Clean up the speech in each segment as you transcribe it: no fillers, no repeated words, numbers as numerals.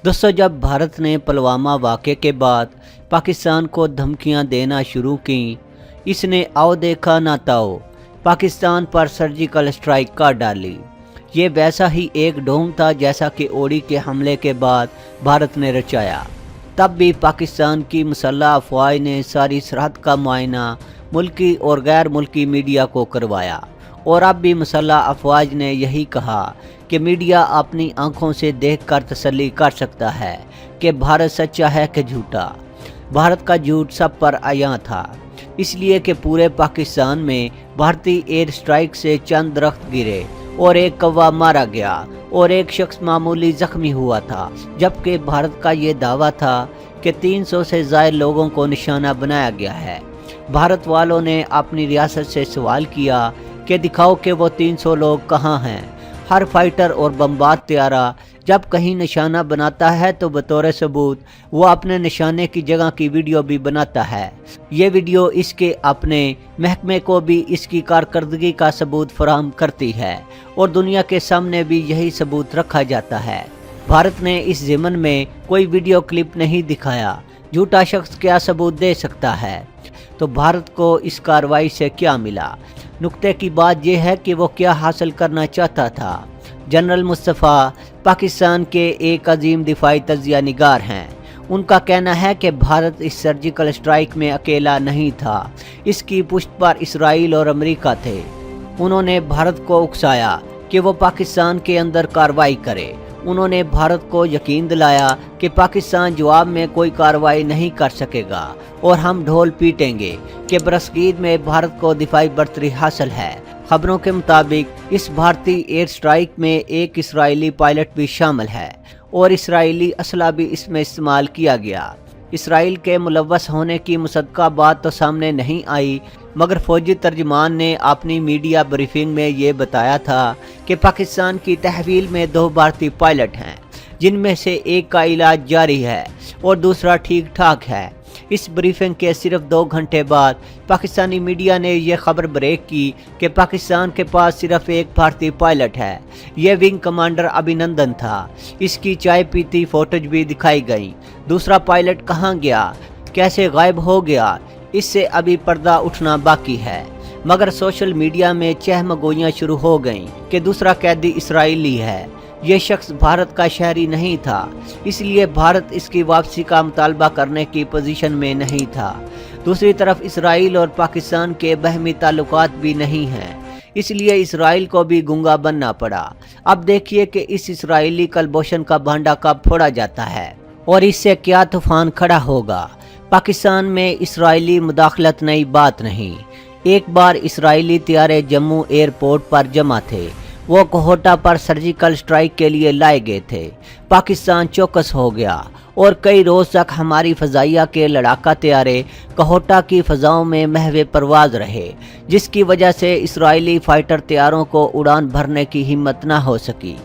दोस्तों, जब भारत ने पुलवामा वाक़े के बाद पाकिस्तान को धमकियां देना शुरू की, इसने आओ देखा ना ताओ पाकिस्तान पर सर्जिकल स्ट्राइक कर डाली। ये वैसा ही एक ढोंग था जैसा कि उड़ी के हमले के बाद भारत ने रचाया। तब भी पाकिस्तान की मुसल्लह अफवाज ने सारी सरहद का मुआयना मुल्की और गैर मुल्की मीडिया को करवाया, और अब भी मुसल्लह अफवाज ने यही कहा कि मीडिया अपनी आंखों से देखकर तसल्ली कर सकता है कि भारत सच्चा है कि झूठा। भारत का झूठ सब पर आया था, इसलिए कि पूरे पाकिस्तान में भारतीय एयर स्ट्राइक से चंद दरख्त गिरे और एक कौवा मारा गया और एक शख्स मामूली जख्मी हुआ था, जबकि भारत का ये दावा था कि 300 से ज़ायद लोगों को निशाना बनाया गया है। भारत वालों ने अपनी रियासत से सवाल किया कि दिखाओ कि वो 300 लोग कहाँ हैं। हर फाइटर और बमबार त्यारा जब कहीं निशाना बनाता है तो बतौर सबूत वो अपने निशाने की जगह की वीडियो भी बनाता है। ये वीडियो इसके अपने महकमे को भी इसकी कारकर्दगी का सबूत फराहम करती है और दुनिया के सामने भी यही सबूत रखा जाता है। भारत ने इस ज़िमन में कोई वीडियो क्लिप नहीं दिखाया। झूठा शख्स क्या सबूत दे सकता है? तो भारत को इस कार्रवाई से क्या मिला? नुक्ते की बात यह है कि वो क्या हासिल करना चाहता था। जनरल मुस्तफ़ा पाकिस्तान के एक अजीम दिफाई तजिया निगार हैं। उनका कहना है कि भारत इस सर्जिकल स्ट्राइक में अकेला नहीं था, इसकी पुष्ट पर इसराइल और अमेरिका थे। उन्होंने भारत को उकसाया कि वो पाकिस्तान के अंदर कार्रवाई करे। उन्होंने भारत को यकीन दिलाया कि पाकिस्तान जवाब में कोई कार्रवाई नहीं कर सकेगा और हम ढोल पीटेंगे कि बरसगीर में भारत को दिफाई बर्तरी हासिल है। खबरों के मुताबिक इस भारतीय एयर स्ट्राइक में एक इसराइली पायलट भी शामिल है और इसराइली असला भी इसमें इस्तेमाल किया गया। इसराइल के मुलव्वस होने की मुसद्दका बात तो सामने नहीं आई, मगर फौजी तर्जमान ने अपनी मीडिया ब्रीफिंग में ये बताया था कि पाकिस्तान की तहवील में 2 भारतीय पायलट हैं, जिनमें से एक का इलाज जारी है और दूसरा ठीक ठाक है। इस ब्रीफिंग के सिर्फ 2 घंटे बाद पाकिस्तानी मीडिया ने यह खबर ब्रेक की कि पाकिस्तान के पास सिर्फ एक भारतीय पायलट है। यह विंग कमांडर अभिनंदन था। इसकी चाय पीती फोटोज भी दिखाई गई। दूसरा पायलट कहाँ गया, कैसे गायब हो गया, इससे अभी पर्दा उठना बाकी है। मगर सोशल मीडिया में चहमगोइयाँ शुरू हो गईं कि दूसरा कैदी इसराइली है। ये शख्स भारत का शहरी नहीं था, इसलिए भारत इसकी वापसी का मुतालबा करने की पोजीशन में नहीं था। दूसरी तरफ इसराइल और पाकिस्तान के बहमी ताल्लुकात भी नहीं हैं, इसलिए इसराइल को भी गूंगा बनना पड़ा। अब देखिए कि इस इसराइली कलबोशन का भांडा कब फोड़ा जाता है और इससे क्या तूफान खड़ा होगा। पाकिस्तान में इसराइली मुदाखलत नई बात नहीं। एक बार इसराइली त्यारे जम्मू एयरपोर्ट पर जमा थे। वो कोहोटा पर सर्जिकल स्ट्राइक के लिए लाए गए थे। पाकिस्तान चौकस हो गया और कई रोज़ तक हमारी फ़ज़ाइया के लड़ाका त्यारे कोहोटा की फ़ज़ाओं में महवे परवाज़ रहे, जिसकी वजह से इसराइली फ़ाइटर त्यारों को उड़ान भरने की हिम्मत ना हो सकी।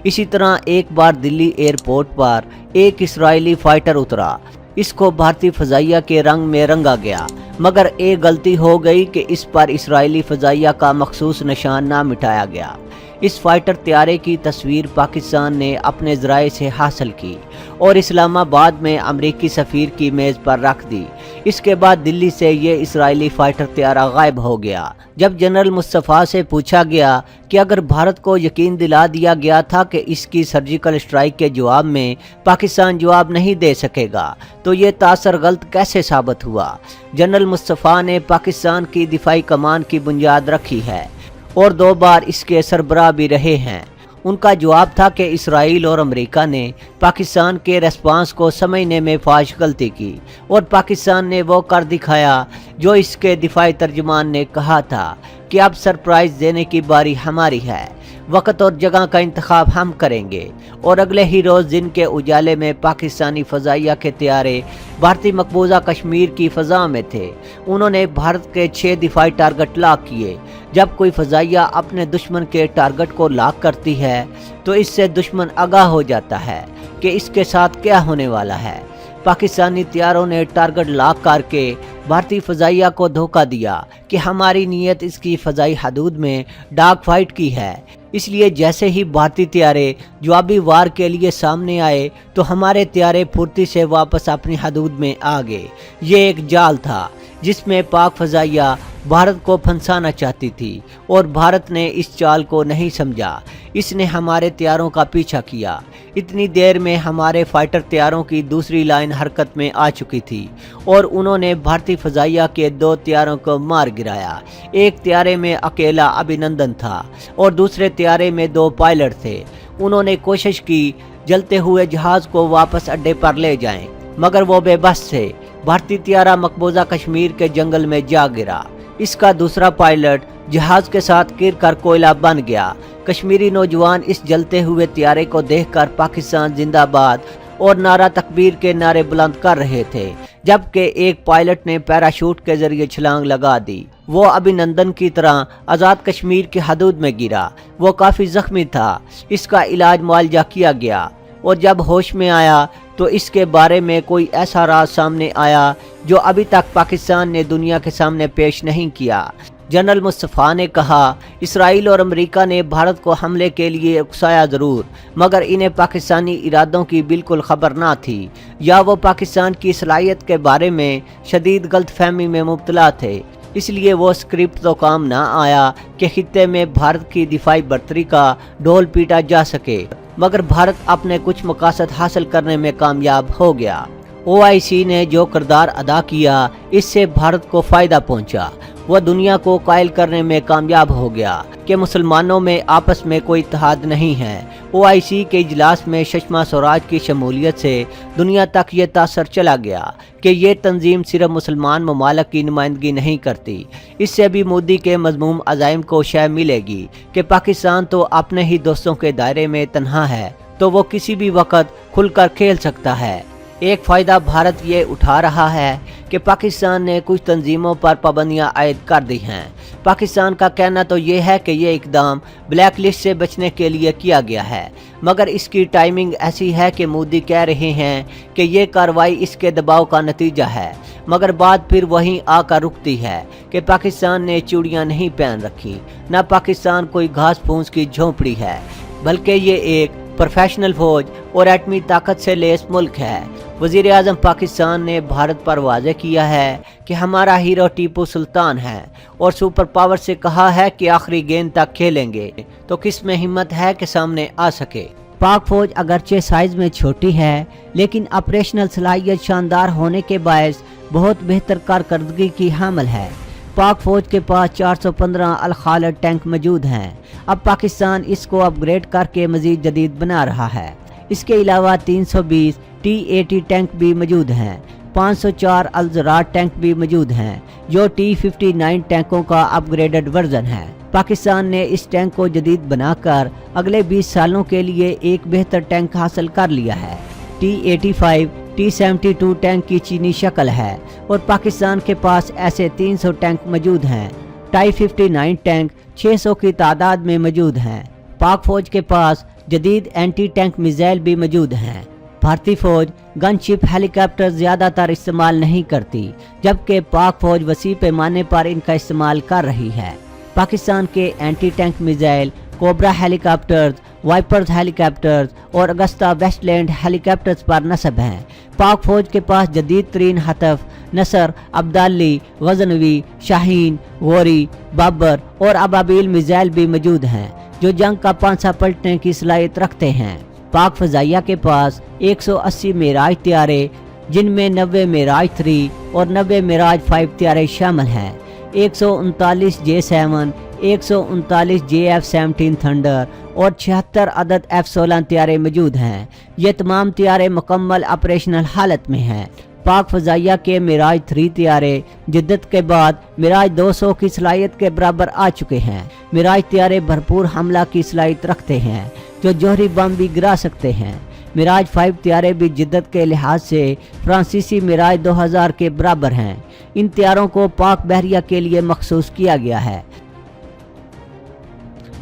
इसी तरह एक बार दिल्ली एयरपोर्ट पर एक इसराइली फ़ाइटर उतरा। इसको भारतीय फ़ज़ाइया के रंग में रंगा गया, मगर एक गलती हो गई कि इस पर इसराइली फ़ज़ाइया का मखसूस निशान ना मिटाया गया। इस फाइटर त्यारे की तस्वीर पाकिस्तान ने अपने ज़राए से हासिल की और इस्लामाबाद में अमरीकी सफ़ीर की मेज़ पर रख दी। इसके बाद दिल्ली से ये इसराइली फाइटर त्यारा गायब हो गया। जब जनरल मुस्तफ़ा से पूछा गया कि अगर भारत को यकीन दिला दिया गया था कि इसकी सर्जिकल स्ट्राइक के जवाब में पाकिस्तान जवाब नहीं दे सकेगा, तो ये तासर गलत कैसे साबित हुआ। जनरल मुस्तफ़ा ने पाकिस्तान की दिफाई कमान की बुनियाद रखी है और 2 बार इसके सरबराह भी रहे हैं। उनका जवाब था कि इसराइल और अमेरिका ने पाकिस्तान के रेस्पॉन्स को समझने में फाश गलती की और पाकिस्तान ने वो कर दिखाया जो इसके दिफाई तर्जुमान ने कहा था कि अब सरप्राइज़ देने की बारी हमारी है। वक्त और जगह का इंतखाब हम करेंगे। और अगले ही रोज़ दिन के उजाले में पाकिस्तानी फ़ज़ाइया के त्यारे भारतीय मकबूजा कश्मीर की फ़ज़ा में थे। उन्होंने भारत के 6 दिफाई टारगेट लॉक किए। जब कोई फ़ज़ाइया अपने दुश्मन के टारगेट को लॉक करती है तो इससे दुश्मन आगाह हो जाता है कि इसके साथ क्या होने वाला है। पाकिस्तानी त्यारों ने टारगेट लॉक करके भारतीय फजाइया को धोखा दिया कि हमारी नीयत इसकी फजाई हदूद में डाग फाइट की है, इसलिए जैसे ही भारतीय त्यारे जवाबी वार के लिए सामने आए तो हमारे त्यारे फुर्ती से वापस अपनी हदूद में आ गए। ये एक जाल था जिसमें पाक फजाइया भारत को फंसाना चाहती थी और भारत ने इस चाल को नहीं समझा। इसने हमारे त्यारों का पीछा किया। इतनी देर में हमारे फाइटर त्यारों की दूसरी लाइन हरकत में आ चुकी थी और उन्होंने भारतीय फजाइया के 2 त्यारों को मार गिराया। एक त्यारे में अकेला अभिनंदन था और दूसरे त्यारे में 2 पायलट थे। उन्होंने कोशिश की जलते हुए जहाज को वापस अड्डे पर ले जाएं, मगर वो बेबस थे। भारतीय त्यारा मकबूजा कश्मीर के जंगल में जा गिरा। इसका दूसरा पायलट जहाज के साथ गिर कर कोयला बन गया। कश्मीरी नौजवान इस जलते हुए त्यारे को देखकर पाकिस्तान जिंदाबाद और नारा तकबीर के नारे बुलंद कर रहे थे, जबकि एक पायलट ने पैराशूट के जरिए छलांग लगा दी। वो अभिनंदन की तरह आज़ाद कश्मीर की हदूद में गिरा। वो काफ़ी जख्मी था। इसका इलाज मुआवजा किया गया और जब होश में आया तो इसके बारे में कोई ऐसा राज सामने आया जो अभी तक पाकिस्तान ने दुनिया के सामने पेश नहीं किया। जनरल मुस्तफ़ा ने कहा, इसराइल और अमेरिका ने भारत को हमले के लिए उकसाया ज़रूर, मगर इन्हें पाकिस्तानी इरादों की बिल्कुल खबर ना थी, या वो पाकिस्तान की सलाहियत के बारे में शदीद गलतफहमी में मुब्तला थे। इसलिए वो स्क्रिप्ट तो काम ना आया कि खित्ते में भारत की दिफाई बर्तरी का ढोल पीटा जा सके, मगर भारत अपने कुछ मकासद हासिल करने में कामयाब हो गया। OIC ने जो किरदार अदा किया, इससे भारत को फ़ायदा पहुंचा। वह दुनिया को कायल करने में कामयाब हो गया कि मुसलमानों में आपस में कोई इत्तेहाद नहीं है। OIC के इजलास में सुषमा स्वराज की शमूलियत से दुनिया तक ये तासर चला गया कि ये तंजीम सिर्फ मुसलमान ममालिक की नुमाइंदगी नहीं करती। इससे भी मोदी के मज़मूम अज़ाइम को शय मिलेगी कि पाकिस्तान तो अपने ही दोस्तों के दायरे में तन्हा है, तो वो किसी भी वक्त खुलकर खेल सकता है। एक फ़ायदा भारत ये उठा रहा है कि पाकिस्तान ने कुछ तंजीमों पर पाबंदियां आयद कर दी हैं। पाकिस्तान का कहना तो ये है कि ये इकदाम ब्लैक लिस्ट से बचने के लिए किया गया है, मगर इसकी टाइमिंग ऐसी है कि मोदी कह रहे हैं कि ये कार्रवाई इसके दबाव का नतीजा है, मगर बात फिर वहीं आकर रुकती है कि पाकिस्तान ने चूड़ियाँ नहीं पहन रखी, न पाकिस्तान कोई घास फूस की झोंपड़ी है, बल्कि ये एक प्रोफेशनल फौज और एटमी ताकत से लैस मुल्क है। वज़ीर आज़म पाकिस्तान ने भारत पर वाज़ेह किया है कि हमारा हीरो टीपू सुल्तान है और सुपर पावर से कहा है कि आखिरी गेंद तक खेलेंगे, तो किस में हिम्मत है कि सामने आ सके। पाक फौज अगरचे साइज में छोटी है, लेकिन ऑपरेशनल सलाहियत शानदार होने के बायस बहुत बेहतर कारकर्दगी की हामिल है। पाक फौज के पास 415 अल खालिद टैंक मौजूद हैं। अब पाकिस्तान इसको अपग्रेड करके मजीद जदीद बना रहा है। इसके अलावा 320 T-80 टैंक भी मौजूद हैं। 504 अल ज़रात टैंक भी मौजूद हैं, जो T-59 टैंकों का अपग्रेडेड वर्जन है। पाकिस्तान ने इस टैंक को जदीद बनाकर अगले 20 सालों के लिए एक बेहतर टैंक हासिल कर लिया है। T-85 T-72 टैंक की चीनी शक्ल है और पाकिस्तान के पास ऐसे 300 टैंक मौजूद हैं। T-59 टैंक 600 की तादाद में मौजूद हैं। पाक फौज के पास जदीद एंटी टैंक मिसाइल भी मौजूद हैं। भारतीय फौज गनशिप हेलीकॉप्टर ज़्यादातर इस्तेमाल नहीं करती, जबकि पाक फौज वसी पैमाने पर इनका इस्तेमाल कर रही है। पाकिस्तान के anti tank missile Cobra helicopters, vipers helicopters और अगस्ता वेस्टलैंड हेलीकॉप्टर्स पर नस्ब हैं। पाक फौज के पास जदीद तरीन हतफ, नसर, अब्दाली, गजनवी, शाहीन, गोरी, बाबर और अबाबील मिसाइल भी मौजूद हैं, जो जंग का पांसा पलटने की सलाहियत रखते हैं। पाक फजाइया के पास 180 मेराज त्यारे, जिनमें 90 मेराज 3 और 90 मेराज 5 त्यारे शामिल हैं। 139 J7, 139 JF-17 थंडर और 76 अदद F-16 त्यारे मौजूद हैं। ये तमाम त्यारे मुकम्मल ऑपरेशनल हालत में हैं। पाक फजाइया के मिराज 3 त्यारे जिद्दत के बाद मिराज 200 की सलाहियत के बराबर आ चुके हैं। मिराज त्यारे भरपूर हमला की सलाहियत रखते हैं, जो जौहरी बम भी गिरा सकते हैं। मिराज 5 त्यारे भी जिद्दत के लिहाज से फ्रांसीसी मिराज 2000 के बराबर हैं। इन त्यारों को पाक बहरिया के लिए मखसूस किया गया है।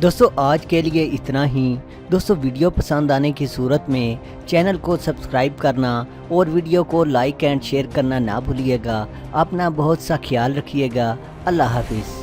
दोस्तों, आज के लिए इतना ही। دوستو ویڈیو پسند آنے کی صورت میں چینل کو سبسکرائب کرنا اور ویڈیو کو لائک اینڈ شیئر کرنا نہ بھولیے گا۔ اپنا بہت سا خیال رکھیے گا۔ اللہ حافظ۔